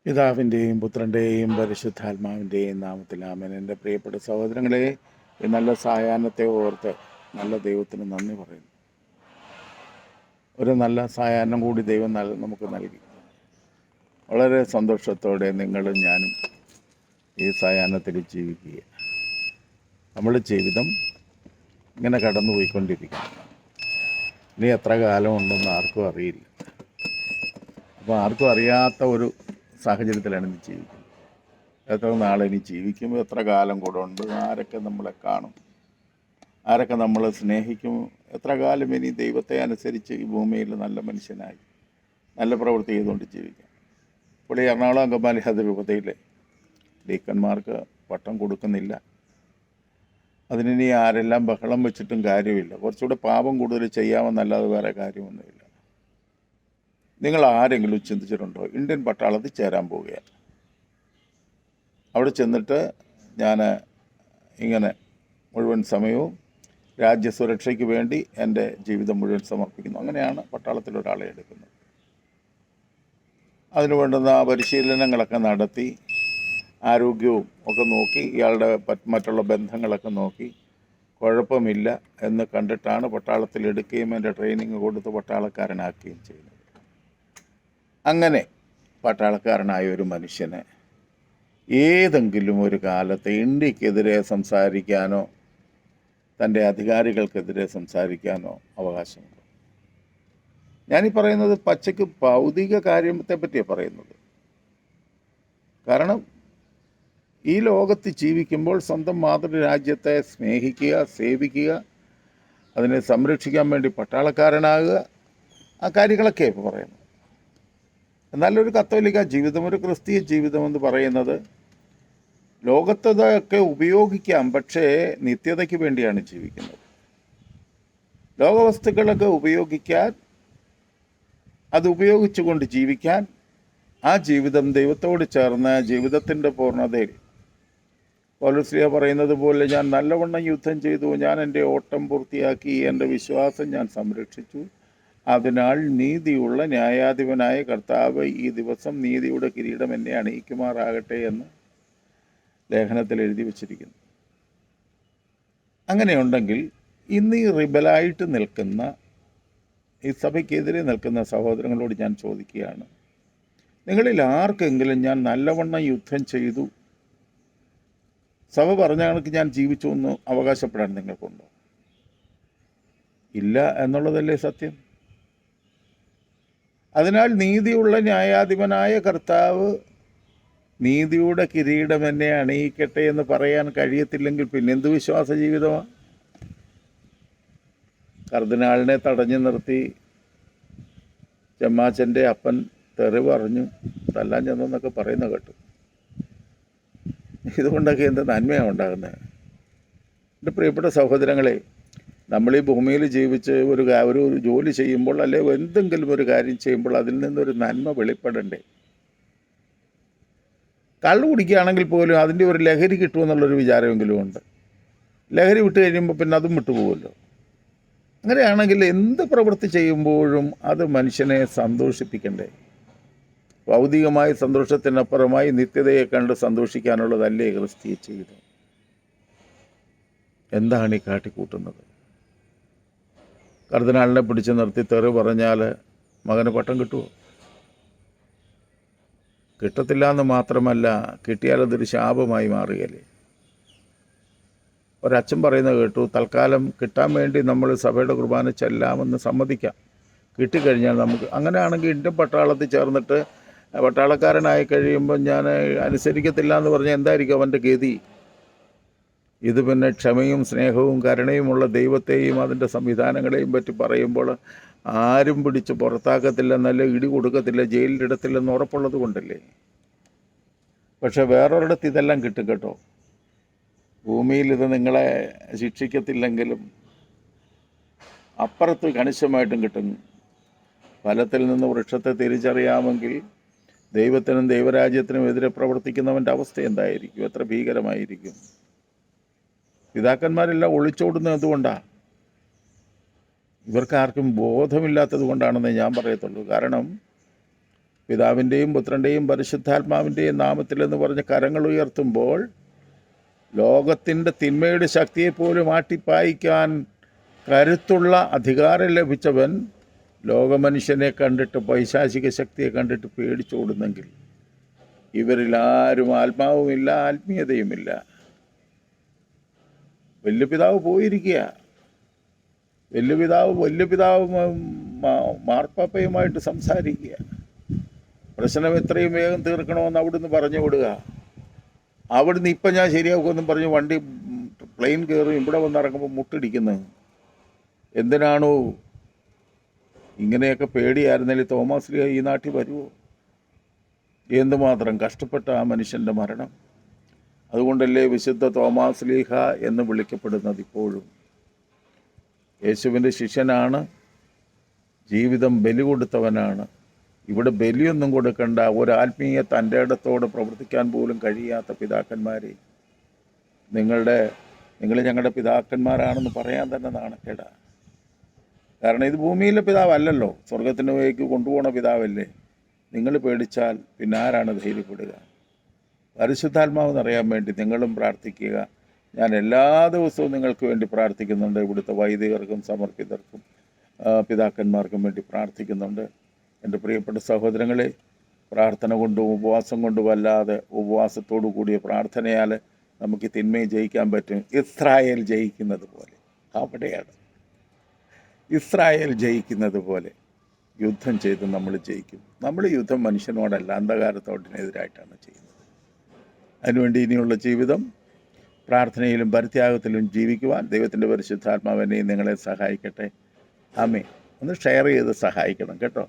പിതാവിൻ്റെയും പുത്രൻ്റെയും പരിശുദ്ധാത്മാവിൻ്റെയും നാമത്തിൽ ആമേൻ. എൻ്റെ പ്രിയപ്പെട്ട സഹോദരങ്ങളെ, ഈ നല്ല സായാഹ്നത്തെ ഓർത്ത് നല്ല ദൈവത്തിന് നന്ദി പറയുന്നു. ഒരു നല്ല സായാഹ്നം കൂടി ദൈവം നമുക്ക് നൽകി. വളരെ സന്തോഷത്തോടെ നിങ്ങളും ഞാനും ഈ സായാഹ്നത്തിൽ ജീവിക്കുക. നമ്മുടെ ജീവിതം ഇങ്ങനെ കടന്നുപോയിക്കൊണ്ടിരിക്കുന്നു. ഇനി എത്ര കാലമുണ്ടെന്ന് ആർക്കും അറിയില്ല. അപ്പോൾ ആർക്കും അറിയാത്ത ഒരു സാഹചര്യത്തിലാണ് ഇനി ജീവിക്കുന്നത്. എത്ര നാളിനി ജീവിക്കും, എത്ര കാലം കൂടെ ഉണ്ട്, ആരൊക്കെ നമ്മളെ കാണും, ആരൊക്കെ നമ്മളെ സ്നേഹിക്കും, എത്ര കാലം ഇനി ദൈവത്തെ അനുസരിച്ച് ഈ ഭൂമിയിൽ നല്ല മനുഷ്യനായി നല്ല പ്രവൃത്തി ചെയ്തുകൊണ്ട് ജീവിക്കാം. ഇപ്പോൾ ഈ എറണാകുളം അങ്കമാലി അതിരൂപതയിലെ ഡീക്കന്മാർക്ക് പട്ടം കൊടുക്കുന്നില്ല. അതിനി ആരെല്ലാം ബഹളം വെച്ചിട്ടും കാര്യമില്ല. കുറച്ചുകൂടെ പാപം കൂടുതൽ ചെയ്യാമെന്നല്ലാതെ വേറെ കാര്യമൊന്നുമില്ല. നിങ്ങൾ ആരെങ്കിലും ചിന്തിച്ചിട്ടുണ്ടോ? ഇന്ത്യൻ പട്ടാളത്തിൽ ചേരാൻ പോവുകയാണ്. അവിടെ ചെന്നിട്ട് ഞാൻ ഇങ്ങനെ മുഴുവൻ സമയവും രാജ്യസുരക്ഷയ്ക്ക് വേണ്ടി എൻ്റെ ജീവിതം മുഴുവൻ സമർപ്പിക്കുന്നു. അങ്ങനെയാണ് പട്ടാളത്തിൽ ഒരാളെ എടുക്കുന്നത്. അതിനു വേണ്ടുന്ന പരിശീലനങ്ങളൊക്കെ നടത്തി ആരോഗ്യവും ഒക്കെ നോക്കി ഇയാളുടെ മറ്റുള്ള ബന്ധങ്ങളൊക്കെ നോക്കി കുഴപ്പമില്ല എന്ന് കണ്ടിട്ടാണ് പട്ടാളത്തിൽ എടുക്കുകയും എൻ്റെ ട്രെയിനിങ് കൊടുത്ത് പട്ടാളക്കാരനാക്കുകയും ചെയ്യുന്നത്. അങ്ങനെ പട്ടാളക്കാരനായ ഒരു മനുഷ്യന് ഏതെങ്കിലും ഒരു കാലത്ത് ഇന്ത്യക്കെതിരെ സംസാരിക്കാനോ തൻ്റെ അധികാരികൾക്കെതിരെ സംസാരിക്കാനോ അവകാശമുണ്ട്? ഞാനീ പറയുന്നത് പച്ചയ്ക്ക് ഭൗതിക കാര്യത്തെ പറ്റിയാണ് പറയുന്നത്. കാരണം ഈ ലോകത്ത് ജീവിക്കുമ്പോൾ സ്വന്തം മാതൃരാജ്യത്തെ സ്നേഹിക്കുക, സേവിക്കുക, അതിനെ സംരക്ഷിക്കാൻ വേണ്ടി പട്ടാളക്കാരനാകുക, ആ കാര്യങ്ങളൊക്കെ ഇപ്പോൾ പറയുന്നത്. എന്നാലൊരു കത്തോലിക്ക ജീവിതം, ഒരു ക്രിസ്തീയ ജീവിതം എന്ന് പറയുന്നത് ലോകത്തതൊക്കെ ഉപയോഗിക്കാം, പക്ഷേ നിത്യതയ്ക്ക് വേണ്ടിയാണ് ജീവിക്കുന്നത്. ലോകവസ്തുക്കളൊക്കെ ഉപയോഗിക്കാൻ, അത് ഉപയോഗിച്ചുകൊണ്ട് ജീവിക്കാൻ, ആ ജീവിതം ദൈവത്തോട് ചേർന്ന് ജീവിതത്തിൻ്റെ പൂർണ്ണതയിൽ പൗലോസ് പറയുന്നത് പോലെ, ഞാൻ നല്ലവണ്ണം യുദ്ധം ചെയ്തു, ഞാൻ എൻ്റെ ഓട്ടം പൂർത്തിയാക്കി, എൻ്റെ വിശ്വാസം ഞാൻ സംരക്ഷിച്ചു, അതിനാൽ നീതിയുള്ള ന്യായാധിപനായ കർത്താവ് ഈ ദിവസം നീതിയുടെ കിരീടം എന്നെ അണിയിക്കുമാറാകട്ടെ എന്ന് ലേഖനത്തിൽ എഴുതി വച്ചിരിക്കുന്നു. അങ്ങനെയുണ്ടെങ്കിൽ ഇന്ന് ഈ റിബലായിട്ട് നിൽക്കുന്ന, ഈ സഭയ്ക്കെതിരെ നിൽക്കുന്ന സഹോദരങ്ങളോട് ഞാൻ ചോദിക്കുകയാണ്, നിങ്ങളിൽ ആർക്കെങ്കിലും ഞാൻ നല്ലവണ്ണം യുദ്ധം ചെയ്തു, സഭ പറഞ്ഞ കണക്ക് ഞാൻ ജീവിച്ചു എന്ന് അവകാശപ്പെടാൻ നിങ്ങൾക്കുണ്ടോ? ഇല്ല എന്നുള്ളതല്ലേ സത്യം. അതിനാൽ നീതിയുള്ള ന്യായാധിപനായ കർത്താവ് നീതിയുടെ കിരീടം എന്നെ അണിയിക്കട്ടെ എന്ന് പറയാൻ കഴിയത്തില്ലെങ്കിൽ പിന്നെന്ത് വിശ്വാസ ജീവിതമാണ്? കർദിനാളിനെ തടഞ്ഞു നിർത്തി ചെമ്മാച്ചൻ്റെ അപ്പൻ തെറി പറഞ്ഞു തല്ലാൻ ചെന്നൊക്കെ പറയുന്ന കേട്ടു. ഇതുകൊണ്ടൊക്കെ എന്ത് നന്മയാണ് ഉണ്ടാകുന്നത്? എൻ്റെ പ്രിയപ്പെട്ട സഹോദരങ്ങളെ, നമ്മൾ ഈ ഭൂമിയിൽ ജീവിച്ച് ഒരു ജോലി ചെയ്യുമ്പോൾ, അല്ലെ എന്തെങ്കിലും ഒരു കാര്യം ചെയ്യുമ്പോൾ അതിൽ നിന്നൊരു നന്മ വെളിപ്പെടണ്ടേ? കള്ളു കുടിക്കുകയാണെങ്കിൽ പോലും അതിൻ്റെ ഒരു ലഹരി കിട്ടുമെന്നുള്ളൊരു വിചാരമെങ്കിലും ഉണ്ട്. ലഹരി വിട്ട് കഴിയുമ്പോൾ പിന്നെ അതും വിട്ടുപോകുമല്ലോ. അങ്ങനെയാണെങ്കിൽ എന്ത് പ്രവൃത്തി ചെയ്യുമ്പോഴും അത് മനുഷ്യനെ സന്തോഷിപ്പിക്കണ്ടേ? ഭൗതികമായ സന്തോഷത്തിനപ്പുറമായി നിത്യതയെ കണ്ട് സന്തോഷിക്കാനുള്ളതല്ലേ ക്രിസ്തീയ ജീവിതം? എന്താണ് ഈ കാട്ടിക്കൂട്ടുന്നത്? കർദിനാളിനെ പിടിച്ച് നിർത്തി തെറി പറഞ്ഞാൽ മകന് പട്ടം കിട്ടുമോ? കിട്ടത്തില്ല എന്ന് മാത്രമല്ല, കിട്ടിയാലതൊരു ശാപമായി മാറുകയല്ലേ? ഒരച്ഛൻ പറയുന്നത് കേട്ടു, തൽക്കാലം കിട്ടാൻ വേണ്ടി നമ്മൾ സഭയുടെ കുർബാന ചെല്ലാമെന്ന് സമ്മതിക്കാം, കിട്ടിക്കഴിഞ്ഞാൽ നമുക്ക്. അങ്ങനെയാണെങ്കിൽ ഇന്ത്യൻ പട്ടാളത്തിൽ ചേർന്നിട്ട് പട്ടാളക്കാരനായി കഴിയുമ്പോൾ ഞാൻ അനുസരിക്കത്തില്ല എന്ന് പറഞ്ഞാൽ എന്തായിരിക്കും അവൻ്റെ ഗതി? ഇത് പിന്നെ ക്ഷമയും സ്നേഹവും കരുണയുമുള്ള ദൈവത്തെയും അതിൻ്റെ സംവിധാനങ്ങളെയും പറ്റി പറയുമ്പോൾ ആരും പിടിച്ച് പുറത്താക്കത്തില്ല, നല്ല ഇടി കൊടുക്കത്തില്ല, ജയിലിലിടത്തില്ലെന്ന് ഉറപ്പുള്ളത് കൊണ്ടല്ലേ. പക്ഷെ വേറൊരിടത്ത് ഇതെല്ലാം കിട്ടും കേട്ടോ. ഭൂമിയിൽ ഇത് നിങ്ങളെ ശിക്ഷിക്കത്തില്ലെങ്കിലും അപ്പുറത്ത് കണിശമായിട്ടും കിട്ടും. ഫലത്തിൽ നിന്ന് വൃക്ഷത്തെ തിരിച്ചറിയാമെങ്കിൽ ദൈവത്തിനും ദൈവരാജ്യത്തിനും എതിരെ പ്രവർത്തിക്കുന്നവൻ്റെ അവസ്ഥ എന്തായിരിക്കും? എത്ര ഭീകരമായിരിക്കും? പിതാക്കന്മാരെല്ലാം ഒളിച്ചോടുന്നത് എന്തുകൊണ്ടാണ്? ഇവർക്കാർക്കും ബോധമില്ലാത്തത് കൊണ്ടാണെന്ന് ഞാൻ പറയത്തുള്ളൂ. കാരണം പിതാവിൻ്റെയും പുത്രൻ്റെയും പരിശുദ്ധാത്മാവിൻ്റെയും നാമത്തിൽ എന്ന് പറഞ്ഞ് കരങ്ങൾ ഉയർത്തുമ്പോൾ ലോകത്തിൻ്റെ തിന്മയുടെ ശക്തിയെപ്പോലും ആട്ടിപ്പായിക്കാൻ കരുത്തുള്ള അധികാരം ലഭിച്ചവൻ ലോകമനുഷ്യനെ കണ്ടിട്ട്, പൈശാചിക ശക്തിയെ കണ്ടിട്ട് പേടിച്ചോടുന്നെങ്കിൽ ഇവരിൽ ആരും ആത്മാവുമില്ല, ആത്മീയതയുമില്ല. വല്യപിതാവ് പോയിരിക്കുക. വല്യപിതാവ് മാർപ്പാപ്പയുമായിട്ട് സംസാരിക്കുക. പ്രശ്നം എത്രയും വേഗം തീർക്കണമെന്ന് അവിടുന്ന് പറഞ്ഞു വിടുക. അവിടുന്ന് ഇപ്പം ഞാൻ ശരിയാക്കുമെന്നും പറഞ്ഞ് വണ്ടി പ്ലെയിൻ കയറി ഇവിടെ വന്നിറങ്ങുമ്പോൾ മുട്ടിടിക്കുന്നത് എന്തിനാണോ? ഇങ്ങനെയൊക്കെ പേടിയായിരുന്നെങ്കിൽ തോമസ് ലീഹ ഈ നാട്ടിൽ വരുമോ? എന്തുമാത്രം കഷ്ടപ്പെട്ട ആ മനുഷ്യൻ്റെ മരണം. അതുകൊണ്ടല്ലേ വിശുദ്ധ തോമസ് ലീഹ എന്ന് വിളിക്കപ്പെടുന്നത് ഇപ്പോഴും. യേശുവിൻ്റെ ശിഷ്യനാണ്, ജീവിതം ബലി കൊടുത്തവനാണ്. ഇവിടെ ബലിയൊന്നും കൊടുക്കണ്ട, ഒരാത്മീയ തൻ്റെ ഇടത്തോട് പ്രവർത്തിക്കാൻ പോലും കഴിയാത്ത പിതാക്കന്മാരെ നിങ്ങൾ ഞങ്ങളുടെ പിതാക്കന്മാരാണെന്ന് പറയാൻ തന്നെ നാണക്കേടാ. കാരണം ഇത് ഭൂമിയിലെ പിതാവല്ലല്ലോ, സ്വർഗത്തിലേക്ക് കൊണ്ടുപോകണ പിതാവല്ലേ. നിങ്ങൾ പേടിച്ചാൽ പിന്നെ ആരാണ് ധൈര്യപ്പെടുക? പരിശുദ്ധാത്മാവ് നിറയാൻ വേണ്ടി നിങ്ങളും പ്രാർത്ഥിക്കുക. ഞാൻ എല്ലാ ദിവസവും നിങ്ങൾക്ക് വേണ്ടി പ്രാർത്ഥിക്കുന്നുണ്ട്. ഇവിടുത്തെ വൈദികർക്കും സമർപ്പിതർക്കും പിതാക്കന്മാർക്കും വേണ്ടി പ്രാർത്ഥിക്കുന്നുണ്ട്. എൻ്റെ പ്രിയപ്പെട്ട സഹോദരങ്ങളെ, പ്രാർത്ഥന കൊണ്ടും ഉപവാസം കൊണ്ടും അല്ലാതെ ഉപവാസത്തോടു കൂടിയ പ്രാർത്ഥനയാൽ നമുക്ക് തിന്മയെ ജയിക്കാൻ പറ്റും. ഇസ്രായേൽ ജയിക്കുന്നത് പോലെ, അവിടെയാണ് ഇസ്രായേൽ ജയിക്കുന്നത് പോലെ യുദ്ധം ചെയ്ത് നമ്മൾ ജയിക്കും. നമ്മൾ യുദ്ധം മനുഷ്യനോടല്ല, അന്ധകാരത്തോടിനെതിരായിട്ടാണ് ചെയ്യുന്നത്. അതിനുവേണ്ടി ഇനിയുള്ള ജീവിതം പ്രാർത്ഥനയിലും പരിത്യാഗത്തിലും ജീവിക്കുവാൻ ദൈവത്തിൻ്റെ പരിശുദ്ധാത്മാവിനെയും നിങ്ങളെ സഹായിക്കട്ടെ. ആമേൻ. ഒന്ന് ഷെയർ ചെയ്ത് സഹായിക്കണം കേട്ടോ.